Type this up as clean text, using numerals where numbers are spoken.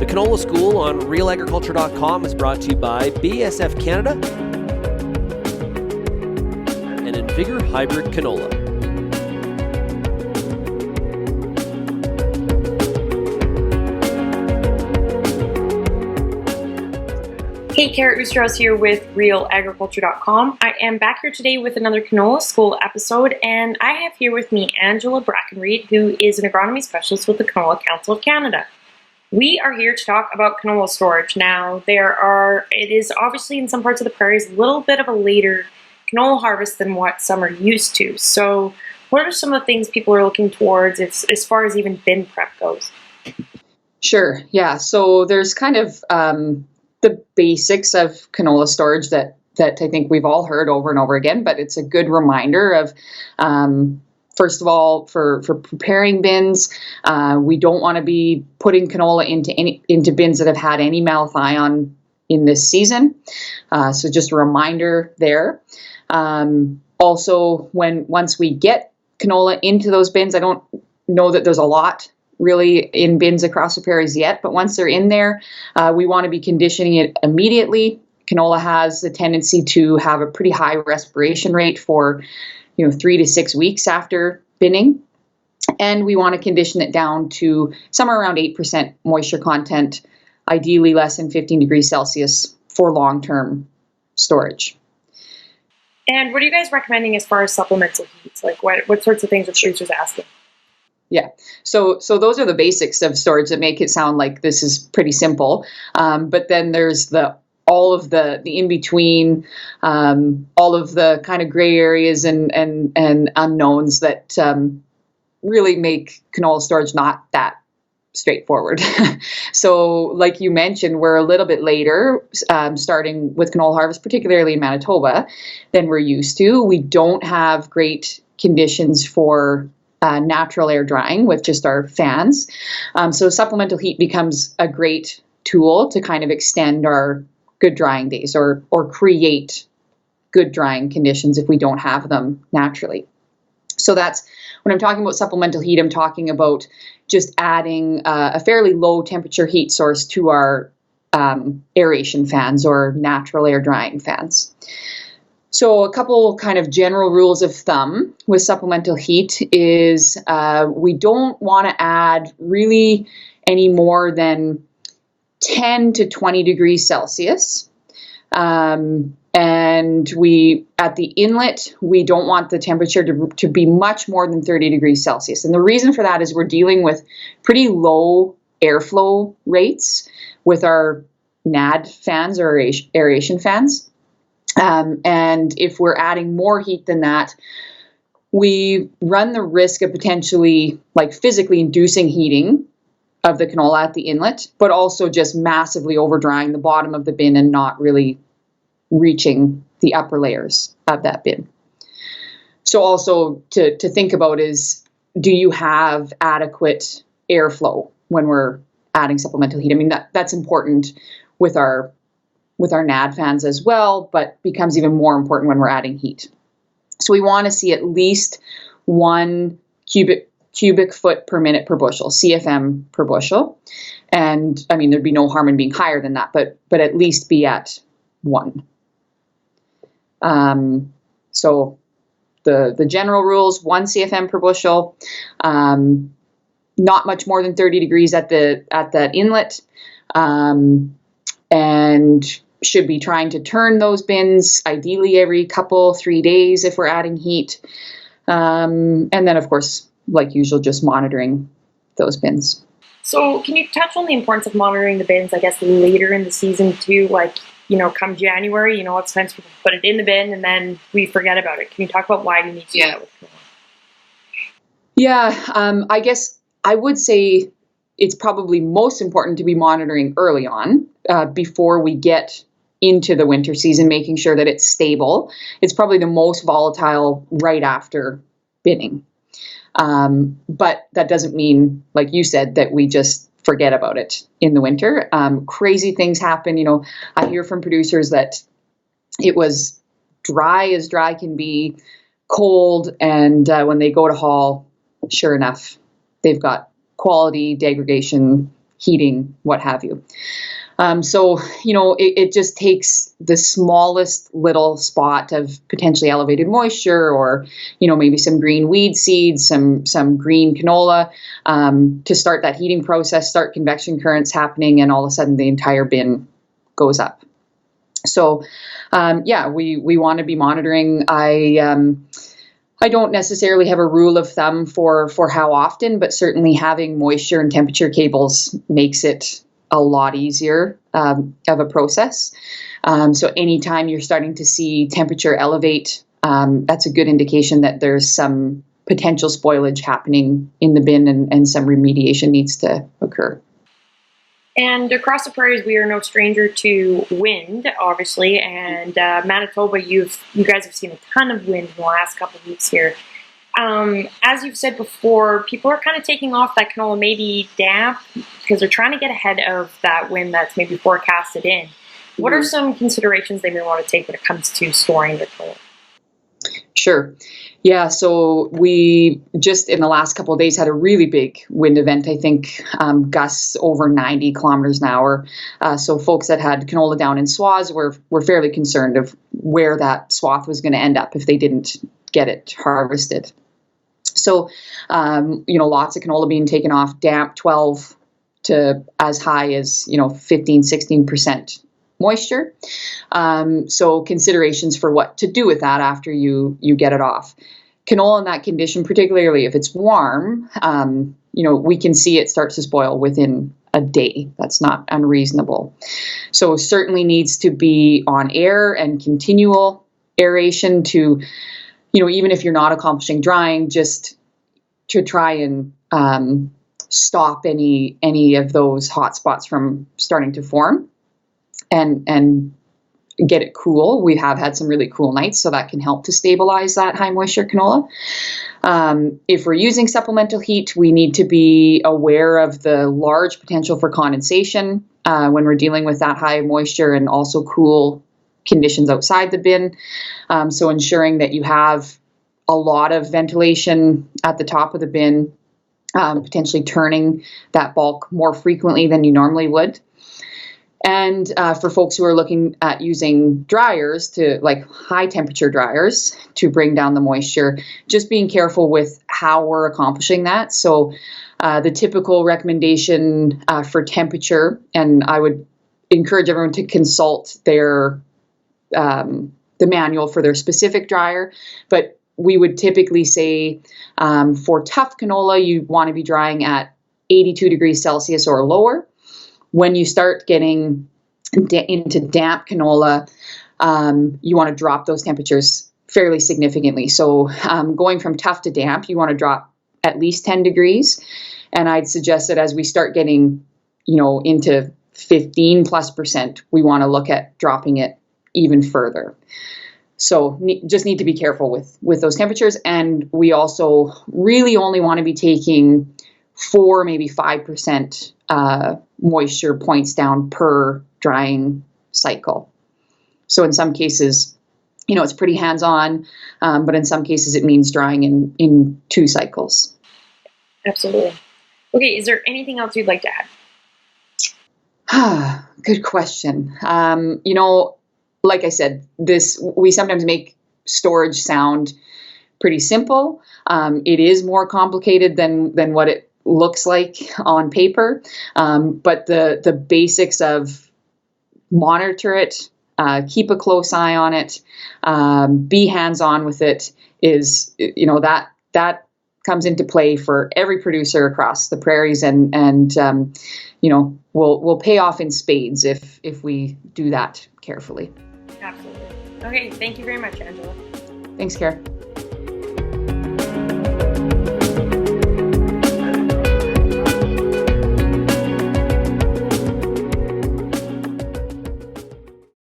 The Canola School on RealAgriculture.com is brought to you by BASF Canada and Invigor Hybrid Canola. Hey, Kara Oosterhuis here with RealAgriculture.com. I am back here today with another Canola School episode, and I have here with me Angela Brackenreed, who is an agronomy specialist with the Canola Council of Canada. We are here to talk about canola storage. Now, it is obviously in some parts of the prairies a little bit of a later canola harvest than what some are used to. So what are some of the things people are looking towards as far as even bin prep goes? Sure, yeah. So there's kind of the basics of canola storage that I think we've all heard over and over again, but it's a good reminder of first of all, for preparing bins, we don't want to be putting canola into bins that have had any malathion in this season. So just a reminder there. Also, once we get canola into those bins, I don't know that there's a lot really in bins across the prairies yet, but once they're in there, we want to be conditioning it immediately. Canola has the tendency to have a pretty high respiration rate for 3 to 6 weeks after binning. And we want to condition it down to somewhere around 8% moisture content, ideally less than 15 degrees Celsius for long-term storage. And what are you guys recommending as far as supplemental heats? Like what sorts of things are producers asking? Yeah, so those are the basics of storage that make it sound like this is pretty simple. But then there's all of the in-between, all of the kind of gray areas and unknowns that really make canola storage not that straightforward. So like you mentioned, we're a little bit later starting with canola harvest, particularly in Manitoba, than we're used to. We don't have great conditions for natural air drying with just our fans. So supplemental heat becomes a great tool to kind of extend our good drying days or create good drying conditions if we don't have them naturally. So that's when I'm talking about supplemental heat, I'm talking about just adding a fairly low temperature heat source to our aeration fans or natural air drying fans. So a couple kind of general rules of thumb with supplemental heat is we don't want to add really any more than 10 to 20 degrees Celsius. And we, at the inlet, we don't want the temperature to be much more than 30 degrees Celsius. And the reason for that is we're dealing with pretty low airflow rates with our NAD fans or aeration fans. And if we're adding more heat than that, we run the risk of potentially like physically inducing heating of the canola at the inlet, but also just massively over drying the bottom of the bin and not really reaching the upper layers of that bin. So also to think about is, do you have adequate airflow when we're adding supplemental heat? I mean, that's important with our NAD fans as well, but becomes even more important when we're adding heat. So we want to see at least 1 cubic foot per minute per bushel, CFM per bushel. And I mean, there'd be no harm in being higher than that, but at least be at 1. So the general rules, 1 CFM per bushel, not much more than 30 degrees at that inlet, and should be trying to turn those bins ideally every 3 days if we're adding heat. And then of course, like usual, just monitoring those bins. So can you touch on the importance of monitoring the bins, I guess, later in the season too, like, come January, lots of times people put it in the bin and then we forget about it. Can you talk about why we need to do that with canola? Yeah, I guess I would say it's probably most important to be monitoring early on before we get into the winter season, making sure that it's stable. It's probably the most volatile right after binning. But that doesn't mean, like you said, that we just forget about it in the winter. Crazy things happen. I hear from producers that it was dry as dry can be, cold, and when they go to haul, sure enough, they've got quality degradation heating, what have you. So, it just takes the smallest little spot of potentially elevated moisture, or, maybe some green weed seeds, some green canola, to start that heating process, start convection currents happening, and all of a sudden the entire bin goes up. So, we want to be monitoring. I don't necessarily have a rule of thumb for how often, but certainly having moisture and temperature cables makes it a lot easier of a process. So anytime you're starting to see temperature elevate, that's a good indication that there's some potential spoilage happening in the bin, and some remediation needs to occur. And across the prairies, we are no stranger to wind, obviously. And Manitoba, you guys have seen a ton of wind in the last couple of weeks here. As you've said before, people are kind of taking off that canola maybe damp because they're trying to get ahead of that wind that's maybe forecasted in. What are some considerations they may want to take when it comes to storing their canola? Sure. Yeah, so we just in the last couple of days had a really big wind event. I think gusts over 90 kilometers an hour. So folks that had canola down in swaths were fairly concerned of where that swath was going to end up if they didn't get it harvested. So, lots of canola being taken off, damp, 12 to as high as, 15, 16% moisture. So considerations for what to do with that after you get it off. Canola in that condition, particularly if it's warm, we can see it starts to spoil within a day. That's not unreasonable. So certainly needs to be on air and continual aeration to, even if you're not accomplishing drying, just to try and stop any of those hot spots from starting to form, and get it cool. We have had some really cool nights, so that can help to stabilize that high moisture canola. If we're using supplemental heat, we need to be aware of the large potential for condensation when we're dealing with that high moisture and also cool conditions outside the bin. So ensuring that you have a lot of ventilation at the top of the bin, potentially turning that bulk more frequently than you normally would. And for folks who are looking at using dryers, to like high temperature dryers to bring down the moisture, just being careful with how we're accomplishing that. So the typical recommendation for temperature, and I would encourage everyone to consult the manual for their specific dryer, but we would typically say for tough canola, you want to be drying at 82 degrees Celsius or lower. When you start getting into damp canola, you want to drop those temperatures fairly significantly. So going from tough to damp, you want to drop at least 10 degrees. And I'd suggest that as we start getting, into 15+%, we want to look at dropping it even further. So just need to be careful with those temperatures. And we also really only want to be taking 4, maybe 5% moisture points down per drying cycle. So in some cases, it's pretty hands-on, but in some cases it means drying in 2 cycles. Absolutely. Okay, is there anything else you'd like to add? Good question. Like I said, we sometimes make storage sound pretty simple. It is more complicated than what it looks like on paper, but the basics of monitor it, keep a close eye on it, be hands-on with it is, that comes into play for every producer across the prairies, and will pay off in spades if we do that carefully. Absolutely. Okay, thank you very much, Angela. Thanks, Kara.